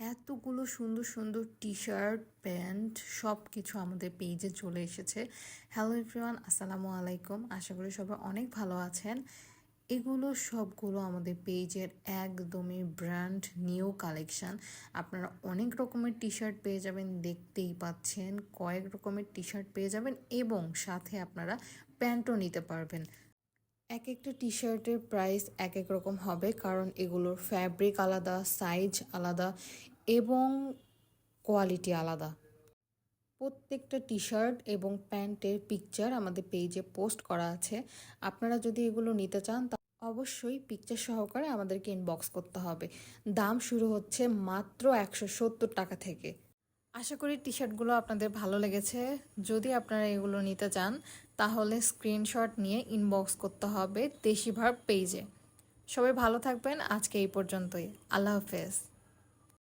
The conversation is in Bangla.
এতগুলো সুন্দর সুন্দর টি শার্ট প্যান্ট সব কিছু আমাদের পেজে চলে এসেছে। হ্যালো এভরিওয়ান, আসসালামু আলাইকুম। আশা করি সবাই অনেক ভালো আছেন। এগুলো সবগুলো আমাদের পেজের একদমই ব্র্যান্ড নিউ কালেকশান। আপনারা অনেক রকমের টি শার্ট পেয়ে যাবেন, দেখতেই পাচ্ছেন কয়েক রকমের টি শার্ট পেয়ে যাবেন এবং সাথে আপনারা প্যান্টও নিতে পারবেন। এক একটা টি শার্টের প্রাইস এক এক রকম হবে, কারণ এগুলোর ফ্যাব্রিক আলাদা, সাইজ আলাদা এবং কোয়ালিটি আলাদা। প্রত্যেকটা টি শার্ট এবং প্যান্টের পিকচার আমাদের পেজে পোস্ট করা আছে। আপনারা যদি এগুলো নিতে চান তা অবশ্যই পিকচার সহকারে আমাদেরকে ইনবক্স করতে হবে। দাম শুরু হচ্ছে মাত্র 170 টাকা থেকে। আশা করি টি শার্টগুলো আপনাদের ভালো লেগেছে। যদি আপনারা এগুলো নিতে চান তাহলে স্ক্রিনশট নিয়ে ইনবক্স করতে হবে দেশি ভাব পেজে। সবাই ভালো থাকবেন। আজকে এই পর্যন্তই। আল্লাহ হাফেজ।